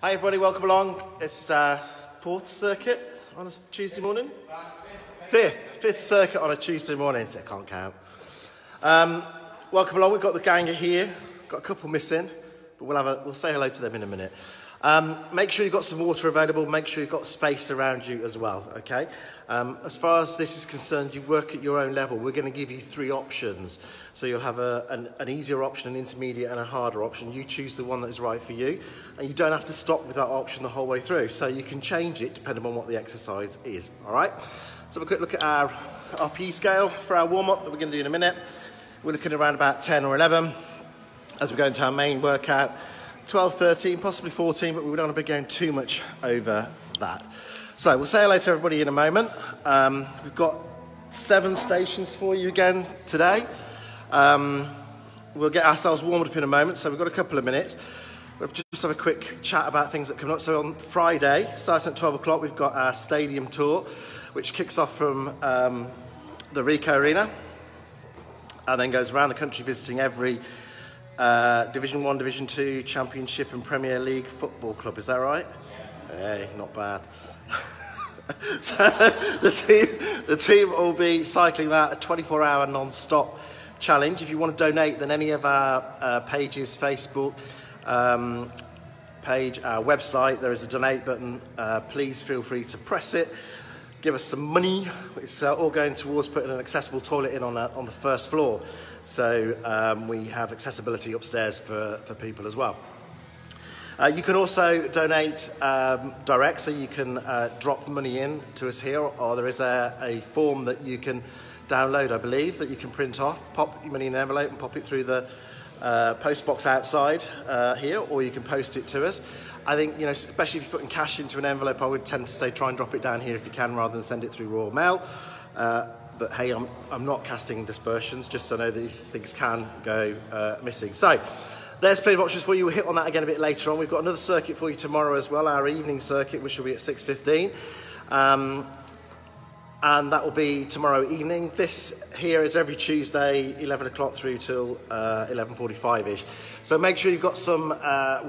Hi everybody, welcome along. It's fourth circuit on a Tuesday morning? Fifth circuit on a Tuesday morning, so I can't count. Welcome along, we've got the gang here. Got a couple missing, but we'll say hello to them in a minute. Make sure you've got some water available, make sure you've got space around you as well, okay? As far as this is concerned, you work at your own level. We're going to give you three options. So you'll have an easier option, an intermediate and a harder option. You choose the one that is right for you, and you don't have to stop with that option the whole way through. So you can change it depending on what the exercise is, all right? So have a quick look at our RPE scale for our warm-up that we're going to do in a minute. We're looking around about 10 or 11 as we go into our main workout. 12, 13, possibly 14, but we don't want to be going too much over that. So we'll say hello to everybody in a moment. We've got 7 stations for you again today. We'll get ourselves warmed up in a moment, so we've got a couple of minutes. We'll just have a quick chat about things that come up. So on Friday, starting at 12 o'clock, we've got our stadium tour, which kicks off from the Rico Arena and then goes around the country visiting every Division 1, Division 2, Championship and Premier League football club. Is that right? Hey, not bad. So the team will be cycling that, a 24-hour non-stop challenge. If you want to donate, then any of our pages, Facebook page, our website, there is a donate button. Please feel free to press it. Give us some money. It's all going towards putting an accessible toilet in on the first floor. So we have accessibility upstairs for people as well. You can also donate direct, so you can drop money in to us here, or there is a form that you can download, I believe, that you can print off, pop your money in an envelope and pop it through the post box outside here, or you can post it to us. I think, you know, especially if you're putting cash into an envelope, I would tend to say try and drop it down here if you can, rather than send it through Royal Mail. But hey, I'm not casting dispersions, just so I know these things can go missing. So there's plenty of options for you. We'll hit on that again a bit later on. We've got another circuit for you tomorrow as well, our evening circuit, which will be at 6:15. And that will be tomorrow evening. This here is every Tuesday, 11 o'clock through till 11:45-ish. So make sure you've got some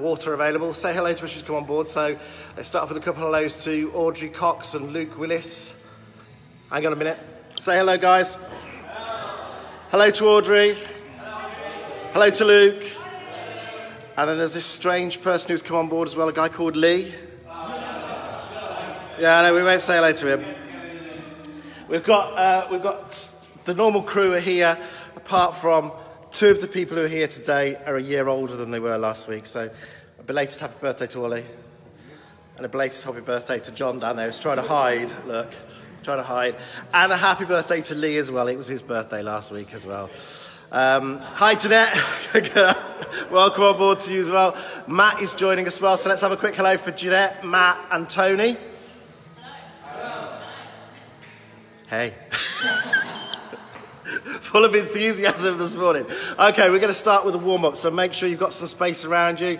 water available. Say hello to us as you come on board. So let's start off with a couple of hellos to Audrey Cox and Luke Willis. Hang on a minute. Say hello, guys. Hello to Audrey. Hello to Luke. And then there's this strange person who's come on board as well, a guy called Lee. Yeah, no, we won't say hello to him. We've got the normal crew are here, apart from 2 of the people who are here today are a year older than they were last week. So a belated happy birthday to Ollie. And a belated happy birthday to John down there who's trying to hide, look. Trying to hide. And a happy birthday to Lee as well. It was his birthday last week as well. Hi, Jeanette. Welcome on board to you as well. Matt is joining us as well. So let's have a quick hello for Jeanette, Matt and Tony. Hello. Hey. Full of enthusiasm this morning. Okay, we're going to start with a warm-up. So make sure you've got some space around you.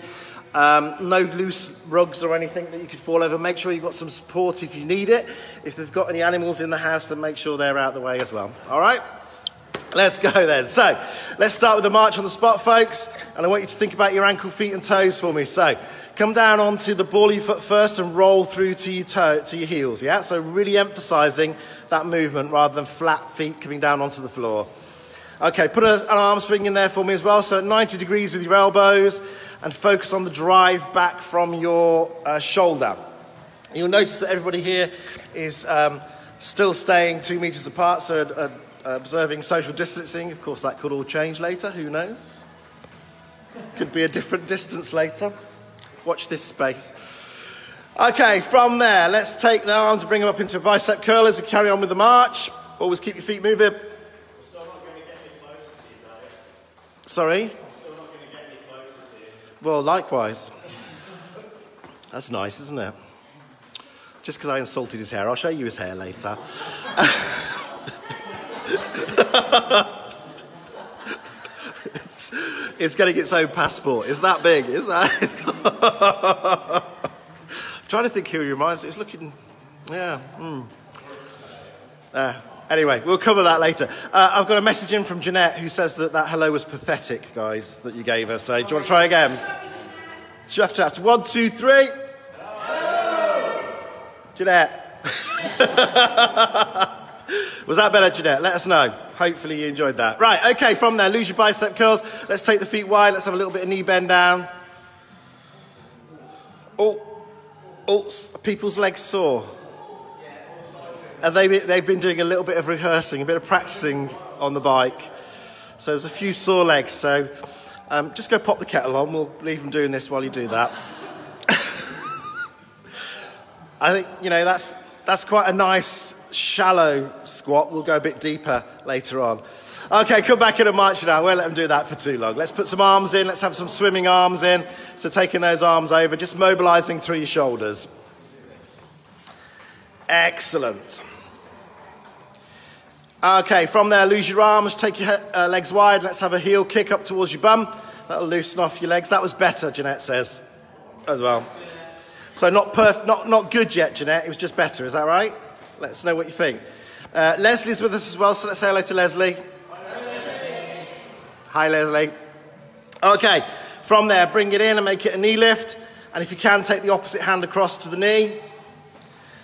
No loose rugs or anything that you could fall over. Make sure you've got some support if you need it. If they've got any animals in the house, then make sure they're out the way as well. All right? Let's go then. So let's start with the march on the spot, folks. And I want you to think about your ankle, feet and toes for me. So come down onto the ball of your foot first and roll through to your heels, yeah? So really emphasising that movement rather than flat feet coming down onto the floor. Okay, put an arm swing in there for me as well. So at 90 degrees with your elbows and focus on the drive back from your shoulder. You'll notice that everybody here is still staying 2 meters apart, so observing social distancing. Of course, that could all change later, who knows? Could be a different distance later. Watch this space. Okay, from there, let's take the arms and bring them up into a bicep curl as we carry on with the march. Always keep your feet moving. Sorry? I'm still not going to get any closer to you. Well, likewise. That's nice, isn't it? Just because I insulted his hair. I'll show you his hair later. It's getting its own passport. It's that big. Is that? I'm trying to think who he reminds me. It's looking... Yeah. Anyway, we'll cover that later. I've got a message in from Jeanette who says that hello was pathetic, guys, that you gave her. So do you want to try again? You have to 1, 2, 3. Jeanette. Was that better, Jeanette? Let us know. Hopefully you enjoyed that. Right, okay, from there, lose your bicep curls. Let's take the feet wide. Let's have a little bit of knee bend down. Oh, people's legs sore. And they've been doing a little bit of rehearsing, a bit of practicing on the bike. So there's a few sore legs. So just go pop the kettle on. We'll leave them doing this while you do that. I think, you know, that's quite a nice, shallow squat. We'll go a bit deeper later on. Okay, come back in and march now. We won't let them do that for too long. Let's put some arms in. Let's have some swimming arms in. So taking those arms over, just mobilizing through your shoulders. Excellent. Okay, from there, lose your arms. Take your legs wide. Let's have a heel kick up towards your bum. That'll loosen off your legs. That was better, Jeanette says, as well. So not good yet, Jeanette. It was just better. Is that right? Let us know what you think. Leslie's with us as well, so let's say hello to Leslie. Hi, Leslie. Okay, from there, bring it in and make it a knee lift. And if you can, take the opposite hand across to the knee.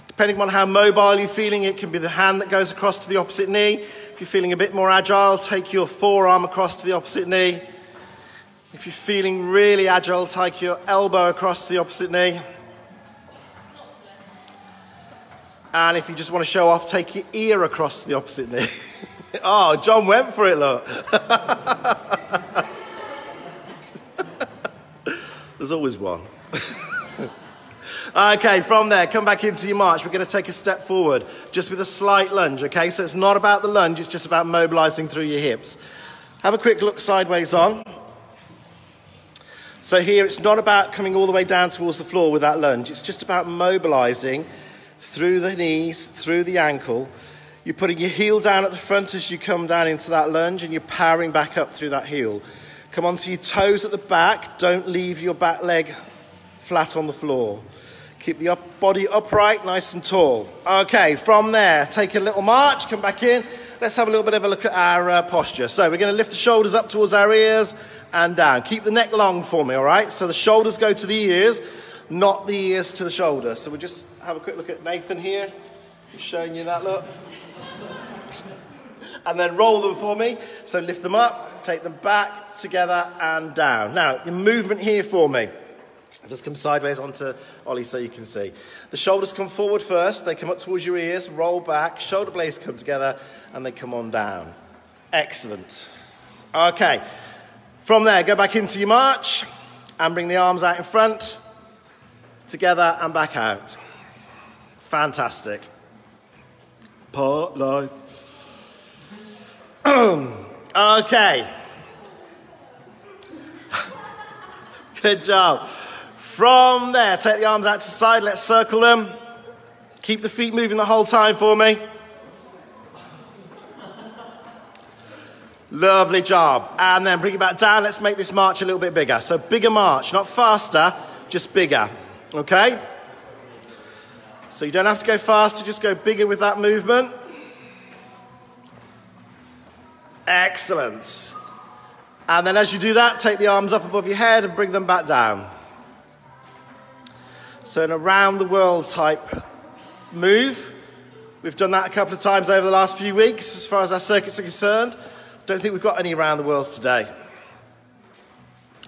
Depending on how mobile you're feeling, it can be the hand that goes across to the opposite knee. If you're feeling a bit more agile, take your forearm across to the opposite knee. If you're feeling really agile, take your elbow across to the opposite knee. And if you just want to show off, take your ear across to the opposite knee. Oh, John went for it, look. There's always one. Okay, from there, come back into your march. We're going to take a step forward, just with a slight lunge, okay? So it's not about the lunge, it's just about mobilizing through your hips. Have a quick look sideways on. So here, it's not about coming all the way down towards the floor with that lunge. It's just about mobilizing through the knees, through the ankle. You're putting your heel down at the front as you come down into that lunge, and you're powering back up through that heel. Come onto your toes at the back. Don't leave your back leg flat on the floor. Keep the body upright, nice and tall. Okay, from there, take a little march, come back in. Let's have a little bit of a look at our posture. So we're going to lift the shoulders up towards our ears and down. Keep the neck long for me, all right? So the shoulders go to the ears, not the ears to the shoulders. So we'll just have a quick look at Nathan here. He's showing you that look. And then roll them for me. So lift them up, take them back, together and down. Now, the movement here for me. Just come sideways onto Ollie so you can see. The shoulders come forward first, they come up towards your ears, roll back, shoulder blades come together, and they come on down. Excellent. Okay, from there, go back into your march, and bring the arms out in front, together and back out. Fantastic. Part life. Okay. Good job. From there, take the arms out to the side, let's circle them. Keep the feet moving the whole time for me. Lovely job. And then bring it back down, let's make this march a little bit bigger. So bigger march, not faster, just bigger, okay? So you don't have to go faster, just go bigger with that movement. Excellent. And then as you do that, take the arms up above your head and bring them back down. So an around the world type move. We've done that a couple of times over the last few weeks as far as our circuits are concerned. Don't think we've got any around the worlds today.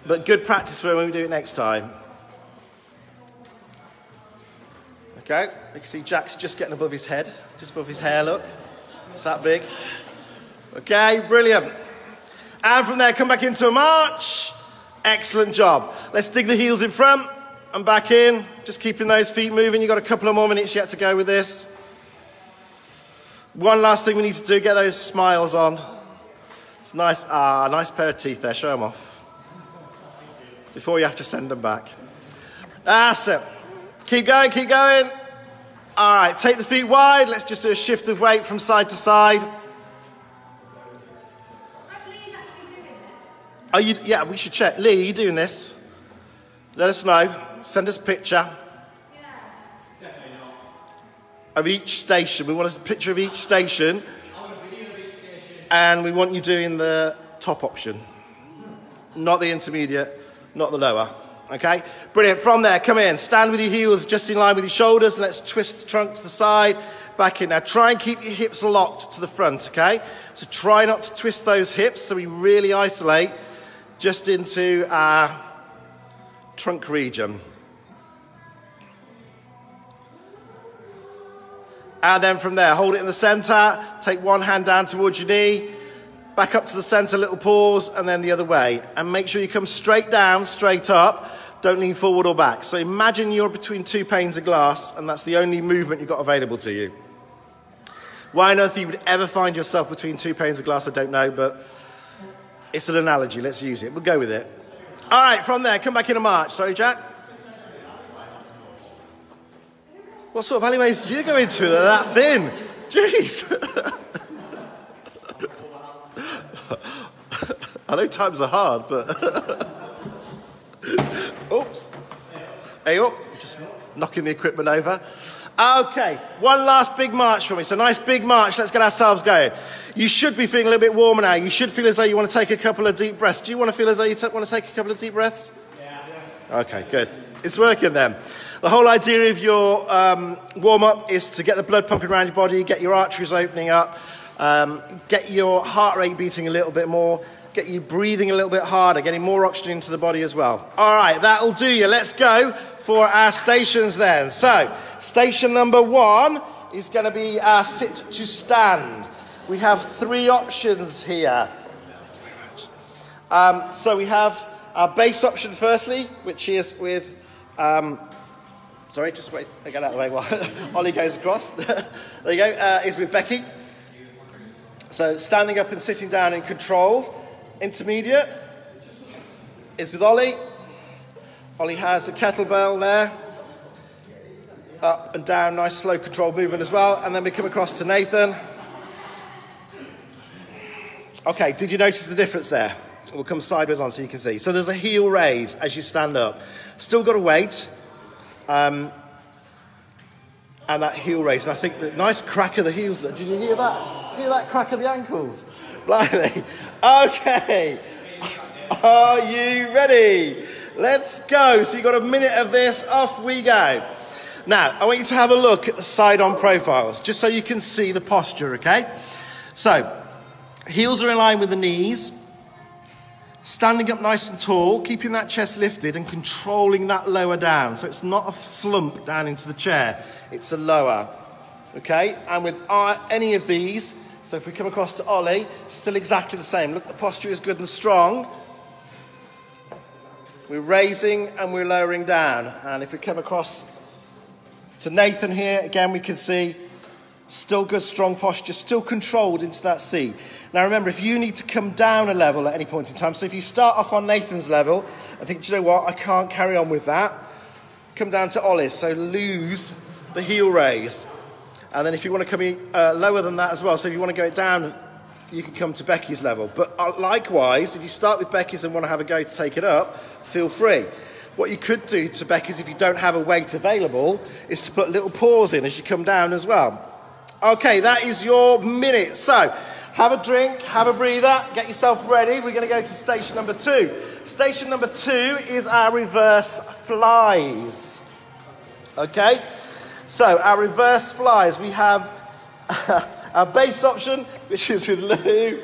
But good practice for when we do it next time. Okay, you can see Jack's just getting above his head, just above his hair, look. It's that big. Okay, brilliant. And from there, come back into a march. Excellent job. Let's dig the heels in front and back in. Just keeping those feet moving. You've got a couple of more minutes yet to go with this. One last thing we need to do, get those smiles on. It's nice, nice pair of teeth there, show them off. Before you have to send them back. That's it. Keep going, keep going. All right, take the feet wide. Let's just do a shift of weight from side to side. Are you, yeah, we should check. Lee, are you doing this? Let us know. Send us a picture. Yeah. Definitely not. Of each station. We want a picture of each station. I want a video of each station. And we want you doing the top option. Not the intermediate, not the lower. Okay, brilliant. From there, come in, stand with your heels just in line with your shoulders. Let's twist the trunk to the side, back in. Now try and keep your hips locked to the front, okay? So try not to twist those hips so we really isolate just into our trunk region. And then from there, hold it in the center, take one hand down towards your knee, back up to the center, little pause, and then the other way. And make sure you come straight down, straight up. Don't lean forward or back. So imagine you're between two panes of glass, and that's the only movement you've got available to you. Why on earth you would ever find yourself between two panes of glass, I don't know, but it's an analogy. Let's use it. We'll go with it. All right, from there, come back in a march. Sorry, Jack? What sort of alleyways do you go into that are that thin? Jeez. I know times are hard, but... Oops. Hey, up. Just knocking the equipment over. Okay, one last big march for me. So nice big march. Let's get ourselves going. You should be feeling a little bit warmer now. You should feel as though you want to take a couple of deep breaths. Do you want to feel as though you want to take a couple of deep breaths? Yeah. Okay, good. It's working then. The whole idea of your warm-up is to get the blood pumping around your body, get your arteries opening up, get your heart rate beating a little bit more, get you breathing a little bit harder, getting more oxygen into the body as well. All right, that'll do you. Let's go for our stations then. So, station number 1 is going to be our sit to stand. We have 3 options here. So we have our base option firstly, which is with... sorry, just wait, I get out of the way while Ollie goes across. There you go, is with Becky. So standing up and sitting down and controlled. Intermediate is with Ollie. Ollie has a kettlebell there. Up and down, nice slow controlled movement as well. And then we come across to Nathan. Okay, did you notice the difference there? We'll come sideways on so you can see. So there's a heel raise as you stand up. Still got a weight. And that heel raise. And I think the nice crack of the heels there. Did you hear that? Hear that crack of the ankles? Blimey. Okay. Are you ready? Let's go. So you've got a minute of this. Off we go. Now, I want you to have a look at the side-on profiles, just so you can see the posture, okay? So, heels are in line with the knees. Standing up nice and tall, keeping that chest lifted and controlling that lower down. So it's not a slump down into the chair, it's a lower. Okay, and with any of these, so if we come across to Ollie, still exactly the same. Look, the posture is good and strong. We're raising and we're lowering down. And if we come across to Nathan here, again we can see still good, strong posture, still controlled into that seat. Now remember, if you need to come down a level at any point in time, so if you start off on Nathan's level and think, do you know what, I can't carry on with that, come down to Ollie's, so lose the heel raise. And then if you want to come lower than that as well, so if you want to go it down, you can come to Becky's level. But likewise, if you start with Becky's and want to have a go to take it up, feel free. What you could do to Becky's if you don't have a weight available is to put a little pause in as you come down as well. Okay, that is your minute. So, have a drink, have a breather, get yourself ready. We're going to go to station number 2. Station number 2 is our reverse flies. Okay, so our reverse flies, we have our base option, which is with Lou,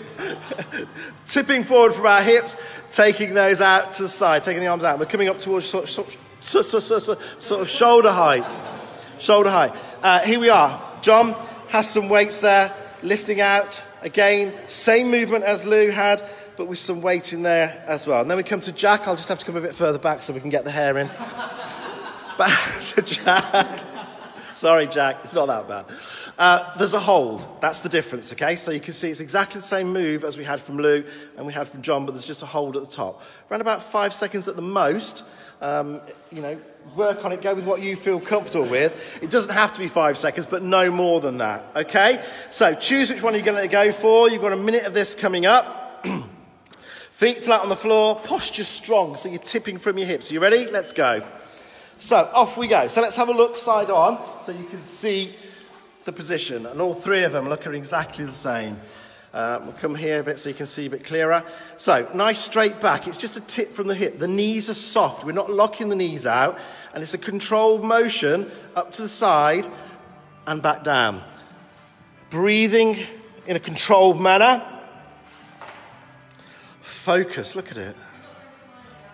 tipping forward from our hips, taking those out to the side, taking the arms out. We're coming up towards sort of shoulder height. Shoulder height. Here we are. John has some weights there, lifting out. Again, same movement as Lou had, but with some weight in there as well. And then we come to Jack. I'll just have to come a bit further back so we can get the hair in. Back to Jack. Sorry, Jack, it's not that bad. There's a hold. That's the difference, okay? So you can see it's exactly the same move as we had from Lou and we had from John, but there's just a hold at the top. Around about 5 seconds at the most. You know, work on it, go with what you feel comfortable with. It doesn't have to be 5 seconds, but no more than that, okay? So choose which one you're going to go for. You've got a minute of this coming up. Feet flat on the floor, posture strong, so you're tipping from your hips. Are you ready? Let's go. So off we go. So let's have a look side on so you can see the position. And all 3 of them look exactly the same. We'll come here a bit so you can see a bit clearer. So, nice straight back. It's just a tip from the hip. The knees are soft. We're not locking the knees out. And it's a controlled motion up to the side and back down. Breathing in a controlled manner. Focus, look at it.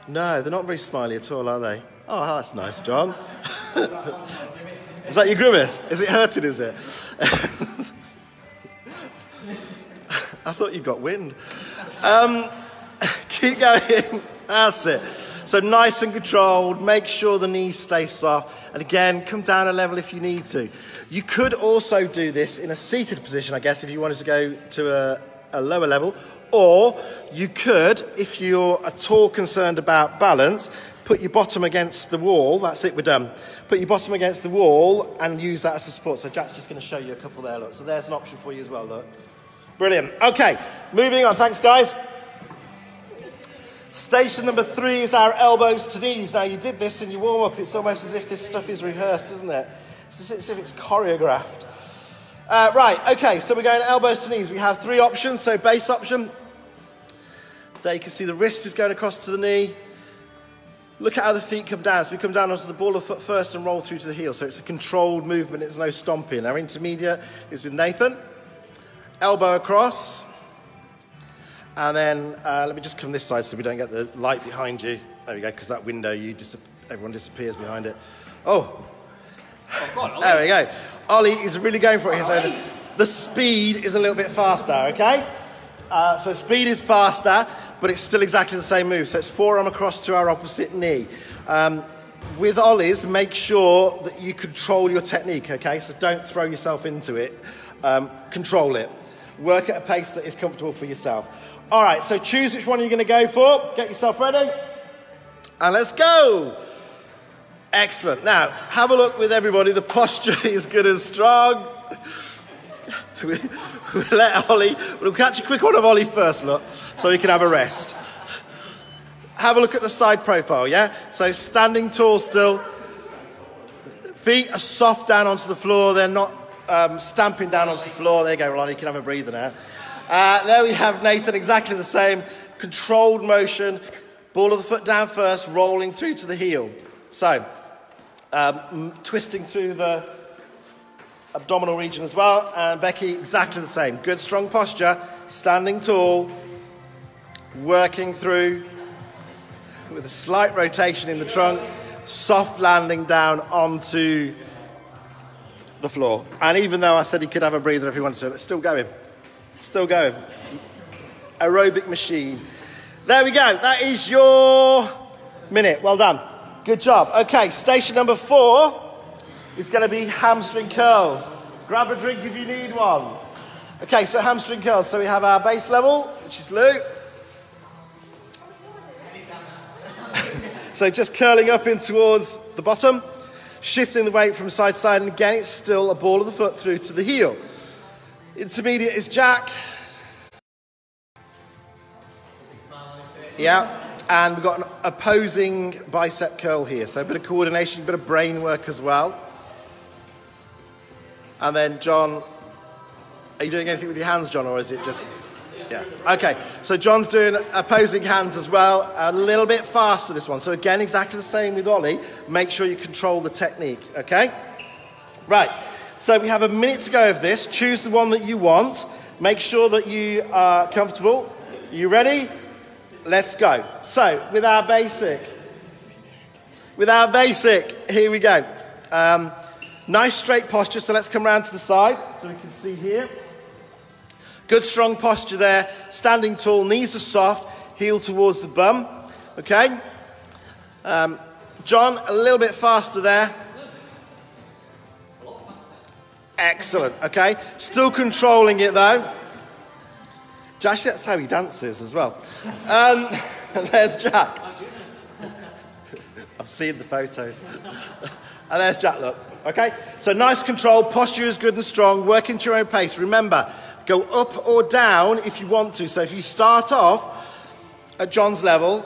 No, they're not very smiley at all, are they? Oh, that's nice, John. Is that your grimace? Is it hurting, is it? I thought you got wind. Keep going. That's it. So nice and controlled. Make sure the knees stay soft. And again, come down a level if you need to. You could also do this in a seated position, I guess, if you wanted to go to a lower level. Or you could, if you're at all concerned about balance, put your bottom against the wall. That's it, we're done. Put your bottom against the wall and use that as a support. So Jack's just going to show you a couple there, look. So there's an option for you as well, look. Brilliant. Okay, moving on. Thanks, guys. Station number 3 is our elbows to knees. Now, you did this in your warm-up. It's almost as if this stuff is rehearsed, isn't it? It's as if it's choreographed. Right, okay, so we're going elbows to knees. We have 3 options. So base option. There you can see the wrist is going across to the knee. Look at how the feet come down. So we come down onto the ball of the foot first and roll through to the heel. So it's a controlled movement. It's no stomping. Our intermediate is with Nathan. Elbow across. And then let me just come this side so we don't get the light behind you. There we go, because that window, everyone disappears behind it. Oh, there we go. Ollie is really going for it here. So the speed is a little bit faster, okay? So speed is faster, but it's still exactly the same move. So it's forearm across to our opposite knee. With Ollie's, make sure that you control your technique, okay? So don't throw yourself into it. Control it. Work at a pace that is comfortable for yourself. All right, so choose which one you're going to go for. Get yourself ready. And let's go. Excellent. Now, have a look with everybody. The posture is good and strong. We'll let Ollie, we'll catch a quick one of Ollie first, look, so he can have a rest. Have a look at the side profile, yeah? So standing tall still. Feet are soft down onto the floor. They're not stamping down onto the floor. There you go, Ollie, you can have a breather now. There we have Nathan, exactly the same. Controlled motion. Ball of the foot down first, rolling through to the heel. So, twisting through the abdominal region as well. And Becky, exactly the same. Good, strong posture. Standing tall. Working through with a slight rotation in the trunk. Soft landing down onto the floor. And even though I said he could have a breather if he wanted to, it's still going. Still going. Aerobic machine. There we go. That is your minute. Well done. Good job. Okay, station number 4 is going to be hamstring curls. Grab a drink if you need one. Okay, so hamstring curls. So we have our base level, which is Lou. So just curling up in towards the bottom, shifting the weight from side to side, and again, it's still a ball of the foot through to the heel. Intermediate is Jack. Yeah, and we've got an opposing bicep curl here. So a bit of coordination, a bit of brain work as well. And then John, are you doing anything with your hands, John, or is it just... Yeah, okay. So John's doing opposing hands as well. A little bit faster, this one. So again, exactly the same with Ollie. Make sure you control the technique, okay? Right. So we have a minute to go of this. Choose the one that you want. Make sure that you are comfortable. Are you ready? Let's go. So with our basic, here we go. Nice straight posture. So let's come round to the side so we can see here. Good strong posture there. Standing tall, knees are soft, heel towards the bum. Okay. John, a little bit faster there. Excellent, okay. Still controlling it though. Actually, that's how he dances as well. And there's Jack. I've seen the photos. And there's Jack, look. Okay, so nice control, posture is good and strong, working to your own pace. Remember, go up or down if you want to. So if you start off at John's level,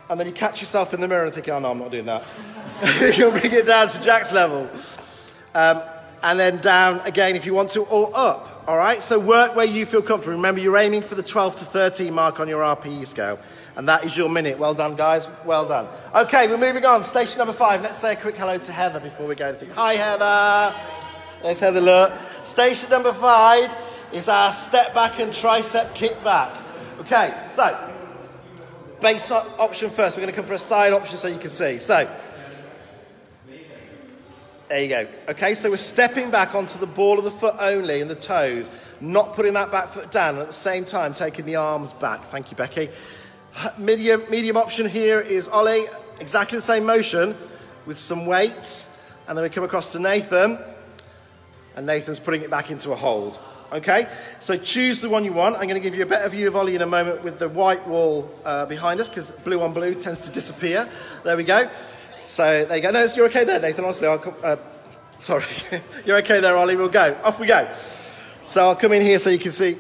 and then you catch yourself in the mirror and think, oh no, I'm not doing that. You'll bring it down to Jack's level. And then down again if you want to, or up. All right, so work where you feel comfortable. Remember, you're aiming for the 12 to 13 mark on your RPE scale. And that is your minute. Well done, guys. Well done. Okay, we're moving on. Station number 5. Let's say a quick hello to Heather before we go anything. Hi, Heather. Let's have a look. Station number 5 is our step back and tricep kick back. Okay, so base option first. We're going to come for a side option so you can see. So there you go. Okay, so we're stepping back onto the ball of the foot only and the toes, not putting that back foot down, and at the same time taking the arms back. Thank you, Becky. Medium option here is Ollie. Exactly the same motion with some weights, and then we come across to Nathan, and Nathan's putting it back into a hold. Okay, so choose the one you want. I'm going to give you a better view of Ollie in a moment with the white wall behind us, because blue on blue tends to disappear. There we go. So there you go. No, you're okay there, Nathan. Honestly, sorry. You're okay there, Ollie. We'll go. Off we go. So I'll come in here so you can see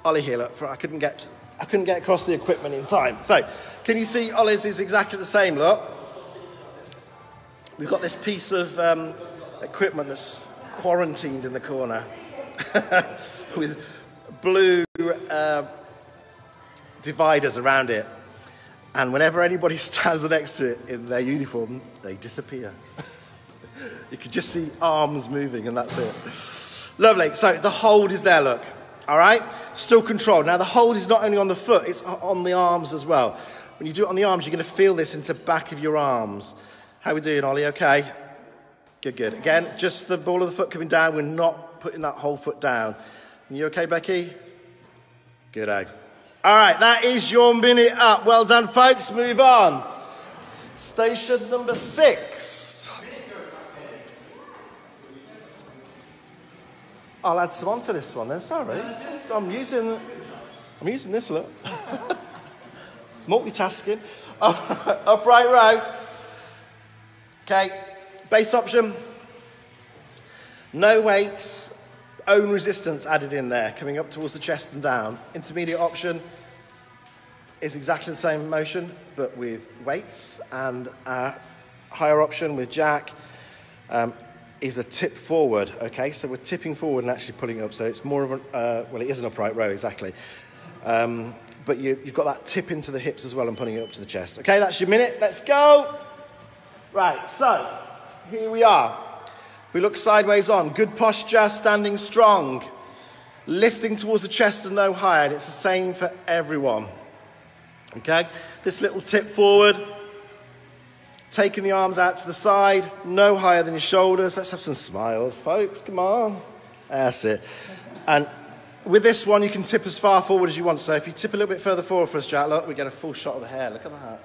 Ollie here. Look, I couldn't get across the equipment in time. So can you see Ollie's is exactly the same, look. We've got this piece of equipment that's quarantined in the corner with blue dividers around it. And whenever anybody stands next to it in their uniform, they disappear. You can just see arms moving and that's it. Lovely. So the hold is there, look. All right? Still controlled. Now the hold is not only on the foot, it's on the arms as well. When you do it on the arms, you're going to feel this into the back of your arms. How we doing, Ollie? Okay? Good, good. Again, just the ball of the foot coming down. We're not putting that whole foot down. Are you okay, Becky? Good, eh? All right, that is your minute up. Well done, folks. Move on. Station number 6. I'll add some on for this one then, sorry. I'm using this, look. Multitasking. Upright row. Okay, base option. No weights, own resistance added in there, coming up towards the chest and down. Intermediate option is exactly the same motion, but with weights. And our higher option with Jack is a tip forward, okay? So we're tipping forward and actually pulling up. So it's more of well, it is an upright row, exactly. But you've got that tip into the hips as well and pulling it up to the chest. Okay, that's your minute. Let's go. Right, so here we are. We look sideways on. Good posture, standing strong. Lifting towards the chest and no higher. And it's the same for everyone. Okay, this little tip forward. Taking the arms out to the side, no higher than your shoulders. Let's have some smiles, folks. Come on. That's it. And with this one, you can tip as far forward as you want. So if you tip a little bit further forward for us, Jack, look, we get a full shot of the hair. Look at that.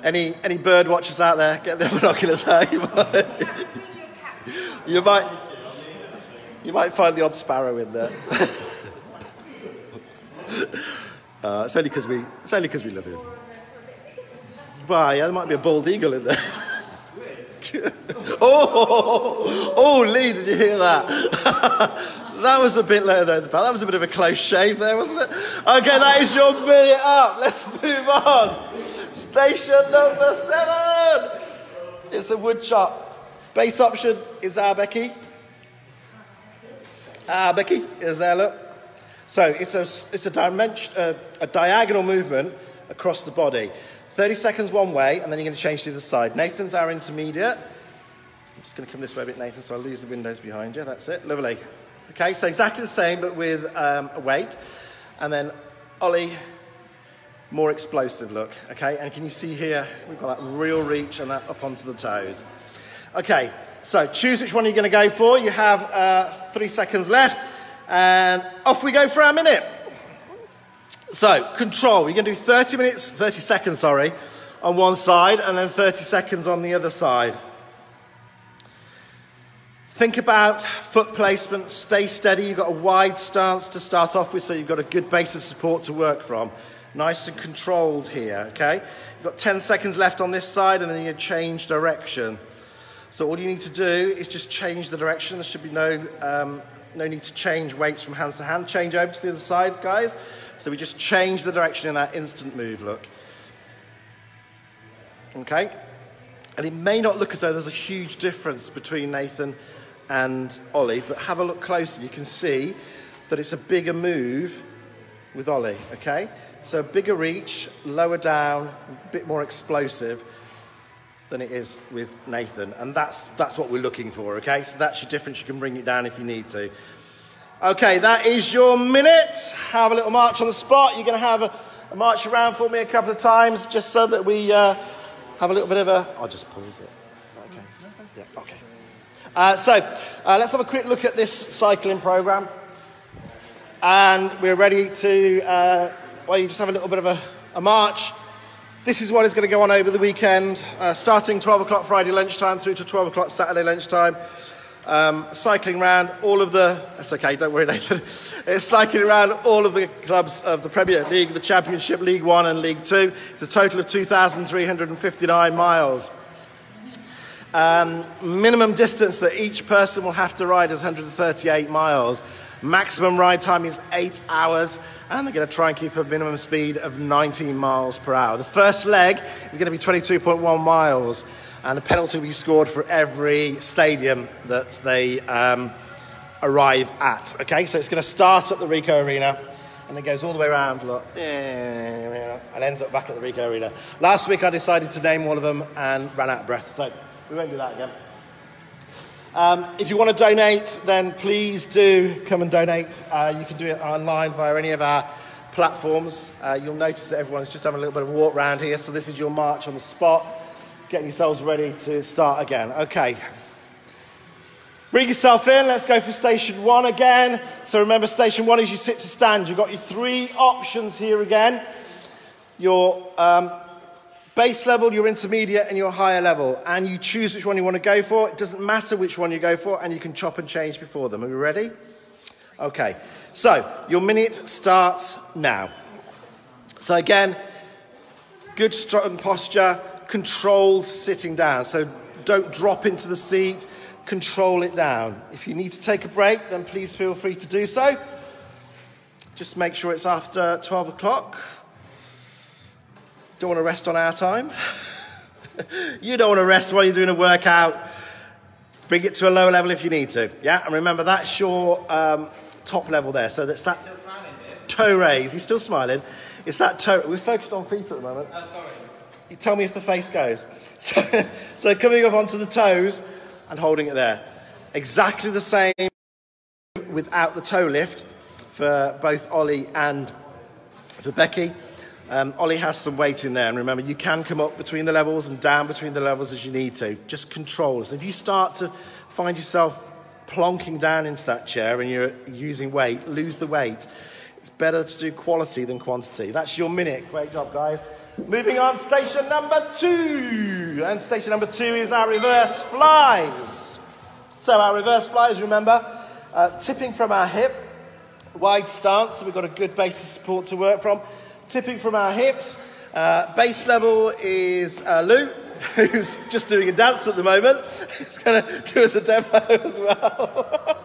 Any bird watchers out there? Get their binoculars out. You might find the odd sparrow in there. It's only because we love him. Well, yeah, there might be a bald eagle in there. oh, Lee, did you hear that? That was a bit lower than the bell. That was a bit of a close shave there, wasn't it? Okay, that is your minute up. Let's move on. Station number 7. It's a wood chop. Base option is our Becky. Becky is there, look. So it's a diagonal movement across the body. 30 seconds one way, and then you're going to change to the other side. Nathan's our intermediate. I'm just going to come this way a bit, Nathan, so I'll lose the windows behind you. That's it. Lovely. Okay, so exactly the same, but with a weight. And then Ollie, more explosive look. Okay, and can you see here, we've got that real reach and that up onto the toes. Okay, so choose which one you're going to go for. You have 3 seconds left. And off we go for our minute. So, control. We're going to do 30 seconds, on one side, and then 30 seconds on the other side. Think about foot placement. Stay steady. You've got a wide stance to start off with, so you've got a good base of support to work from. Nice and controlled here, okay? You've got 10 seconds left on this side, and then you change direction. So all you need to do is just change the direction. There should be no need to change weights from hands to hand. Change over to the other side, guys. So we just change the direction in that instant move, look. Okay. And it may not look as though there's a huge difference between Nathan and Ollie, but have a look closer. You can see that it's a bigger move with Ollie, okay? So bigger reach, lower down, a bit more explosive than it is with Nathan. And that's what we're looking for, okay? So that's your difference. You can bring it down if you need to. Okay, that is your minute. Have a little march on the spot. You're going to have a march around for me a couple of times just so that we have a little bit of a... I'll just pause it. Is that okay? Yeah, okay. So let's have a quick look at this cycling program. And we're ready to, well, you just have a little bit of a march. This is what is going to go on over the weekend, starting 12 o'clock Friday lunchtime through to 12 o'clock Saturday lunchtime. Cycling around all of the... That's okay, don't worry, Nathan. It's cycling around all of the clubs of the Premier League, the Championship, League One and League Two. It's a total of 2,359 miles. Minimum distance that each person will have to ride is 138 miles. Maximum ride time is 8 hours, and they're going to try and keep a minimum speed of 19 miles per hour. The first leg is going to be 22.1 miles, and a penalty will be scored for every stadium that they arrive at. Okay, so it's going to start at the Ricoh Arena, and it goes all the way around, look, and ends up back at the Ricoh Arena. Last week I decided to name one of them and ran out of breath, so we won't do that again. If you want to donate, then please do come and donate. You can do it online via any of our platforms. You'll notice that everyone's just having a little bit of a walk around here, so this is your march on the spot. Getting yourselves ready to start again. Okay. Bring yourself in. Let's go for station 1 again. So remember, station 1 is you sit to stand. You've got your 3 options here again. Your base level, your intermediate, and your higher level. And you choose which one you want to go for. It doesn't matter which one you go for, and you can chop and change before them. Are we ready? Okay. So your minute starts now. So again, good strong posture, controlled sitting down. So don't drop into the seat, control it down. If you need to take a break, then please feel free to do so. Just make sure it's after 12 o'clock. Don't want to rest on our time. You don't want to rest while you're doing a workout. Bring it to a lower level if you need to. Yeah, and remember that's your top level there. So that's that toe raise. He's still smiling. It's that toe. We're focused on feet at the moment. Oh, sorry. You tell me if the face goes. So coming up onto the toes and holding it there. Exactly the same without the toe lift for both Ollie and for Becky. Ollie has some weight in there, and remember, you can come up between the levels and down between the levels as you need to. Just control it. So if you start to find yourself plonking down into that chair and you're using weight, lose the weight. It's better to do quality than quantity. That's your minute. Great job, guys. Moving on, station number 2. And station number 2 is our reverse flies. So our reverse flies, remember, tipping from our hip, wide stance, so we've got a good base of support to work from. Tipping from our hips. Base level is Lou, who's just doing a dance at the moment. He's going to do us a demo as well.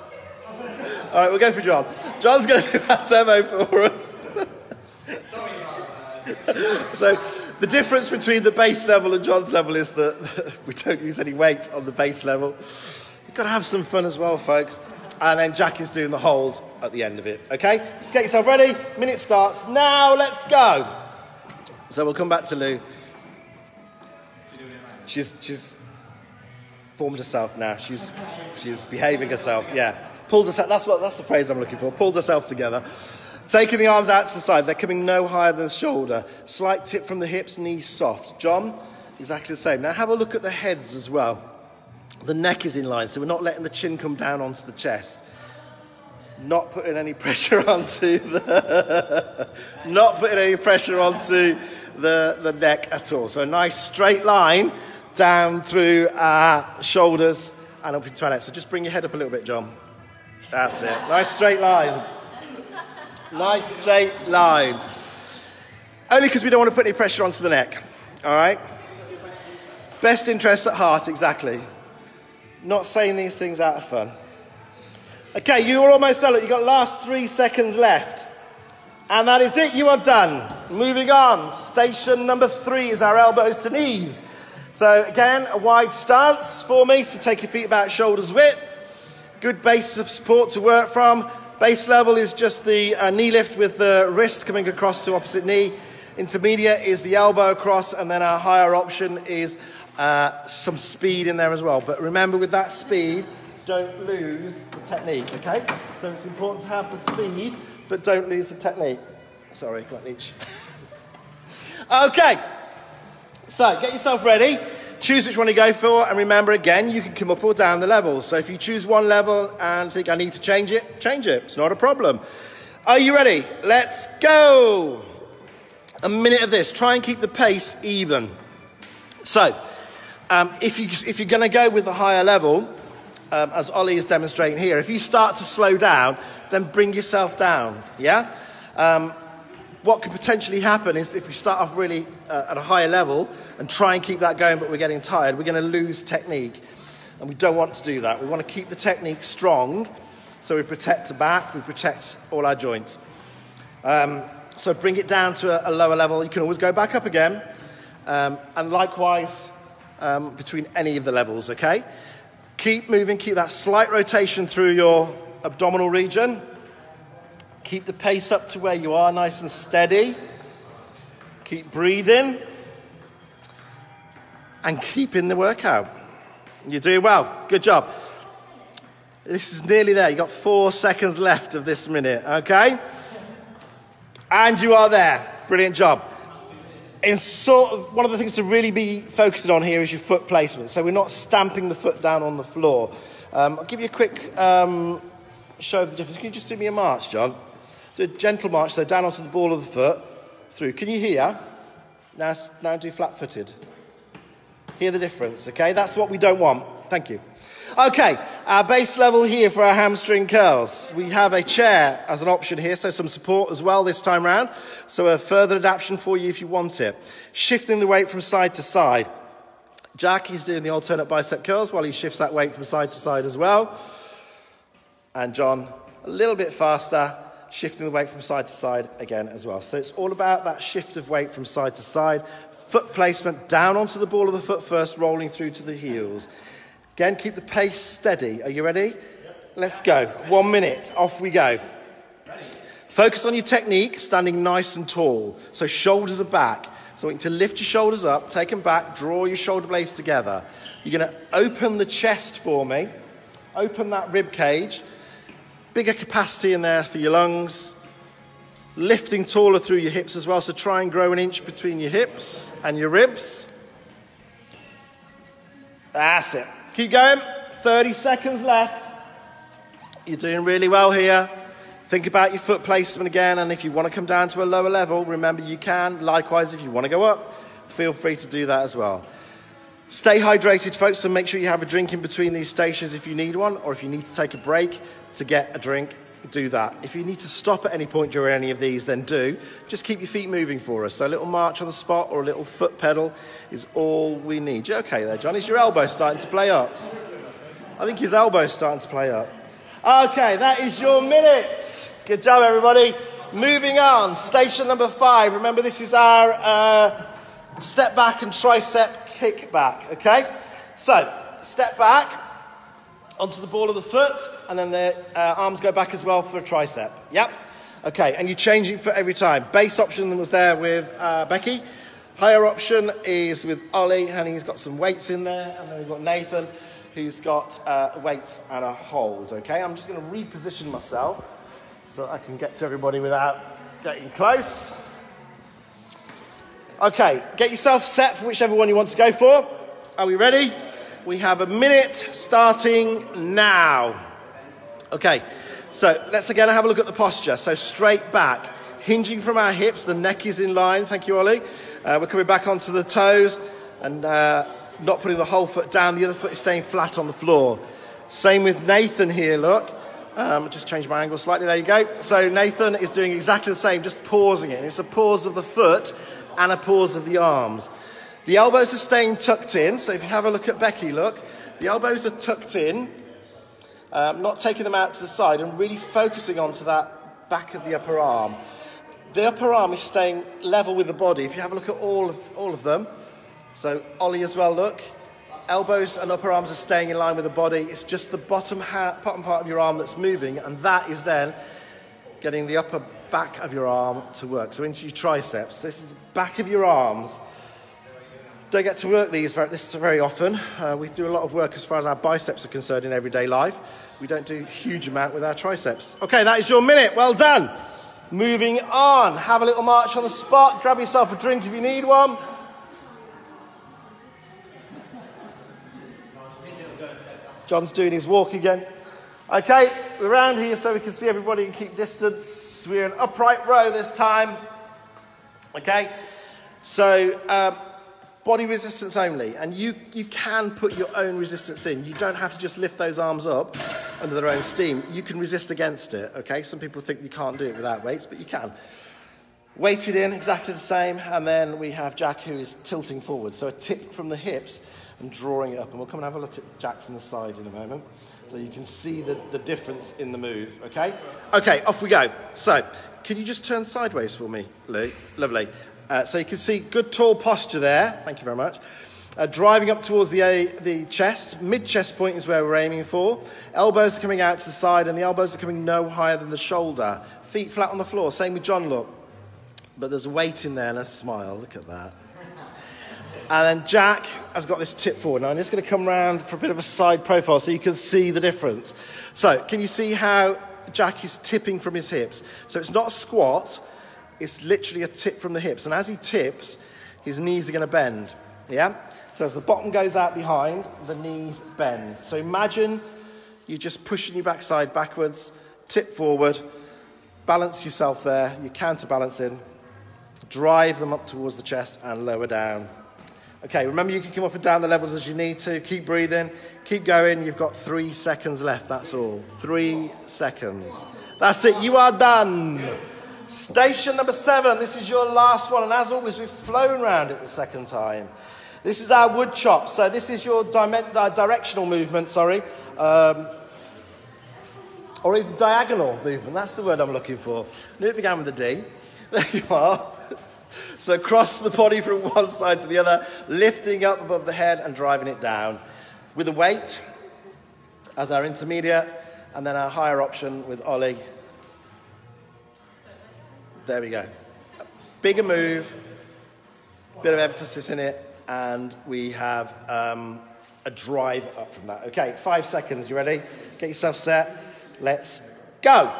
All right, we'll go for John. John's going to do that demo for us. Sorry about that. So the difference between the base level and John's level is that we don't use any weight on the base level. You've got to have some fun as well, folks. And then Jack is doing the hold at the end of it. Okay, let's get yourself ready. Minute starts now. Let's go. So we'll come back to Lou. She's formed herself now. She's behaving herself. Yeah, pulled herself. That's the phrase I'm looking for. Pulled herself together. Taking the arms out to the side. They're coming no higher than the shoulder. Slight tip from the hips, knees soft. John, exactly the same. Now have a look at the heads as well. The neck is in line, so we're not letting the chin come down onto the chest. Not putting any pressure onto the neck at all. So a nice straight line down through our shoulders and up into our neck. So just bring your head up a little bit, John. That's it. Nice straight line. Nice straight line. Only because we don't want to put any pressure onto the neck. All right? Best interests at heart, exactly. Not saying these things out of fun. Okay, you are almost done. Look, you've got last 3 seconds left. And that is it. You are done. Moving on. Station number 3 is our elbows to knees. So again, a wide stance for me, so take your feet about shoulders width. Good base of support to work from. Base level is just the knee lift with the wrist coming across to opposite knee. Intermediate is the elbow across, and then our higher option is some speed in there as well. But remember, with that speed, don't lose the technique, okay? So it's important to have the speed, but don't lose the technique. Sorry, got an itch. Okay, so get yourself ready. Choose which one you go for, and remember again, you can come up or down the levels. So if you choose one level and think I need to change it, change it. It's not a problem. Are you ready? Let's go. A minute of this. Try and keep the pace even. So if you're going to go with the higher level, as Ollie is demonstrating here, if you start to slow down, then bring yourself down, yeah? What could potentially happen is if we start off really at a higher level and try and keep that going, but we're getting tired, we're going to lose technique. And we don't want to do that. We want to keep the technique strong, so we protect the back, we protect all our joints. So bring it down to a lower level. You can always go back up again. And likewise, between any of the levels, okay? Keep moving, keep that slight rotation through your abdominal region. Keep the pace up to where you are, nice and steady. Keep breathing. And keep in the workout. You're doing well. Good job. This is nearly there. You've got 4 seconds left of this minute, okay? And you are there. Brilliant job. And sort of one of the things to really be focusing on here is your foot placement. So we're not stamping the foot down on the floor. I'll give you a quick show of the difference. Can you just do me a march, John? Do a gentle march, so down onto the ball of the foot, through. Can you hear? Now do flat-footed. Hear the difference, okay? That's what we don't want. Thank you. Okay, our base level here for our hamstring curls. We have a chair as an option here, so some support as well this time round. So a further adaptation for you if you want it. Shifting the weight from side to side. Jack is doing the alternate bicep curls while he shifts that weight from side to side as well. And John, a little bit faster, shifting the weight from side to side again as well. So it's all about that shift of weight from side to side. Foot placement down onto the ball of the foot first, rolling through to the heels. Again, keep the pace steady. Are you ready? Yep. Let's go. 1 minute. Off we go. Ready. Focus on your technique, standing nice and tall. So shoulders are back. So I want you to lift your shoulders up, take them back, draw your shoulder blades together. You're going to open the chest for me. Open that rib cage. Bigger capacity in there for your lungs. Lifting taller through your hips as well. So try and grow an inch between your hips and your ribs. That's it. Keep going. 30 seconds left. You're doing really well here. Think about your foot placement again, and if you want to come down to a lower level, remember you can. Likewise, if you want to go up, feel free to do that as well. Stay hydrated, folks, and make sure you have a drink in between these stations if you need one, or if you need to take a break to get a drink, do that. If you need to stop at any point during any of these, then do. Just keep your feet moving for us. So a little march on the spot or a little foot pedal is all we need. You okay there, John? Is your elbow starting to play up? I think his elbow's starting to play up. Okay, that is your minute. Good job, everybody. Moving on, station number 5. Remember, this is our step back and tricep kick back, okay? So, step back onto the ball of the foot, and then the arms go back as well for a tricep. Yep. Okay, and you're changing foot every time. Base option was there with Becky. Higher option is with Ollie, and he's got some weights in there, and then we've got Nathan, who's got weights and a hold, okay? I'm just going to reposition myself so I can get to everybody without getting close. Okay, get yourself set for whichever one you want to go for. Are we ready? We have a minute starting now. Okay, so let's again have a look at the posture. So straight back, hinging from our hips, the neck is in line. Thank you, Ollie. We're coming back onto the toes and not putting the whole foot down. The other foot is staying flat on the floor. Same with Nathan here, look. Just change my angle slightly, there you go. So Nathan is doing exactly the same, just pausing it. And it's a pause of the foot and a pause of the arms. The elbows are staying tucked in. So if you have a look at Becky, look. The elbows are tucked in, not taking them out to the side and really focusing onto that back of the upper arm. The upper arm is staying level with the body. If you have a look at all of them, So Ollie as well, look. Elbows and upper arms are staying in line with the body. It's just the bottom part of your arm that's moving, and that is then getting the upper back of your arm to work. So into your triceps. This is the back of your arms. Don't get to work this very often. We do a lot of work as far as our biceps are concerned in everyday life. We don't do a huge amount with our triceps. Okay, that is your minute. Well done. Moving on. Have a little march on the spot. Grab yourself a drink if you need one. John's doing his walk again. Okay, we're around here so we can see everybody and keep distance. We're in upright row this time. Okay, so body resistance only. And you can put your own resistance in. You don't have to just lift those arms up under their own steam. You can resist against it, okay? Some people think you can't do it without weights, but you can. Weighted in, exactly the same. And then we have Jack, who is tilting forward. So a tip from the hips and drawing it up. And we'll come and have a look at Jack from the side in a moment. So you can see the difference in the move, okay? Okay, off we go. So, can you just turn sideways for me, Lou? Lovely. So you can see good tall posture there. Thank you very much. Driving up towards the chest. Mid-chest point is where we're aiming for. Elbows are coming out to the side, and the elbows are coming no higher than the shoulder. Feet flat on the floor. Same with John, look. But there's weight in there and a smile. Look at that. And then Jack has got this tip forward. Now I'm just going to come around for a bit of a side profile so you can see the difference. So can you see how Jack is tipping from his hips? So it's not a squat, it's literally a tip from the hips. And as he tips, his knees are going to bend. Yeah? So as the bottom goes out behind, the knees bend. So imagine you're just pushing your backside backwards, tip forward, balance yourself there, you counterbalance in, drive them up towards the chest and lower down. Okay, remember you can come up and down the levels as you need to. Keep breathing, keep going. You've got 3 seconds left, that's all. 3 seconds. That's it, you are done. Station number 7, this is your last one. And as always, we've flown around it the second time. This is our wood chop. So this is your directional movement, sorry. Or even diagonal movement, that's the word I'm looking for. Knew it began with a D. There you are. So cross the body from one side to the other, lifting up above the head and driving it down. With a weight as our intermediate, and then our higher option with Ollie. There we go. Bigger move, bit of emphasis in it, and we have a drive up from that. Okay, 5 seconds, you ready? Get yourself set. Let's go.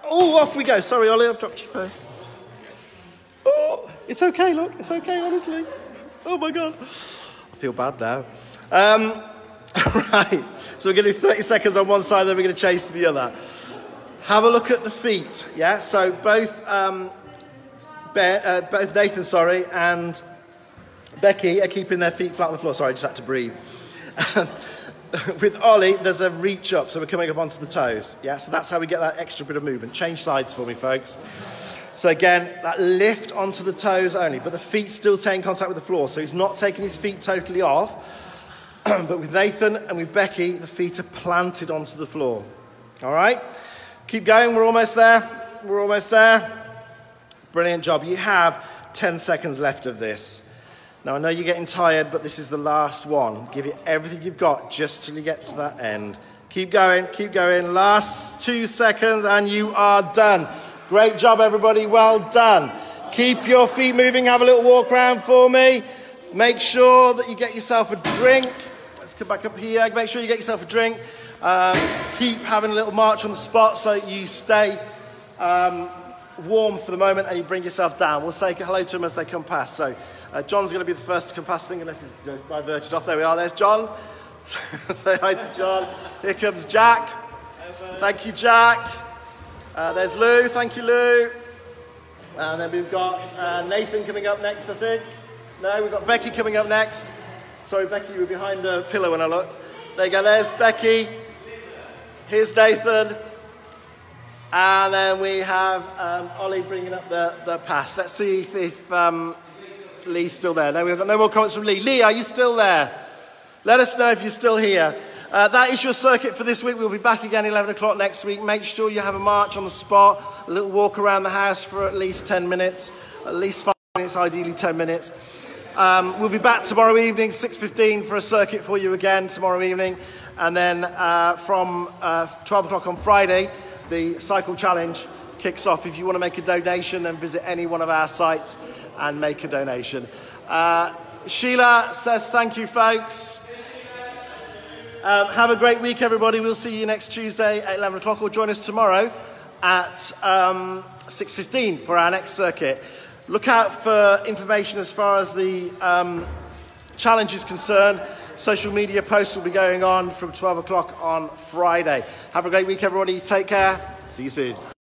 Oh, off we go. Sorry, Ollie, I've dropped your phone. Oh, it's okay, look. It's okay, honestly. Oh, my God. I feel bad now. Right. So we're going to do 30 seconds on one side, then we're going to change to the other. Have a look at the feet, yeah? So both Nathan, and Becky are keeping their feet flat on the floor. Sorry, I just had to breathe. With Ollie, there's a reach up, so we're coming up onto the toes. Yeah, so that's how we get that extra bit of movement. Change sides for me, folks. So again, that lift onto the toes only, but the feet still stay in contact with the floor. So he's not taking his feet totally off. But with Nathan and with Becky, the feet are planted onto the floor. All right? Keep going. We're almost there. We're almost there. Brilliant job. You have 10 seconds left of this. Now, I know you're getting tired, but this is the last one. Give it everything you've got just till you get to that end. Keep going. Keep going. Last 2 seconds, and you are done. Great job, everybody. Well done. Keep your feet moving. Have a little walk around for me. Make sure that you get yourself a drink. Let's come back up here. Make sure you get yourself a drink. Keep having a little march on the spot so you stay warm for the moment and you bring yourself down. We'll say hello to them as they come past. So John's going to be the first to come past, I think, unless he's diverted off. There we are. There's John. Say hi to John. Here comes Jack. Thank you, Jack. There's Lou. Thank you, Lou. And then we've got Nathan coming up next, I think. No, we've got Becky coming up next. Sorry, Becky, you were behind a pillar when I looked. There you go. There's Becky. Here's Nathan. And then we have Ollie bringing up the pass. Let's see if Lee's still there. No, we've got no more comments from Lee. Lee, are you still there? Let us know if you're still here. That is your circuit for this week. We'll be back again 11 o'clock next week. Make sure you have a march on the spot, a little walk around the house for at least 10 minutes, at least 5 minutes, ideally 10 minutes. We'll be back tomorrow evening, 6:15, for a circuit for you again tomorrow evening. And then from 12 o'clock on Friday, the cycle challenge kicks off. If you want to make a donation, then visit any one of our sites and make a donation. Sheila says thank you, folks. Have a great week, everybody. We'll see you next Tuesday at 11 o'clock, or join us tomorrow at 6:15 for our next circuit. Look out for information as far as the challenge is concerned. Social media posts will be going on from 12 o'clock on Friday. Have a great week, everybody. Take care. See you soon.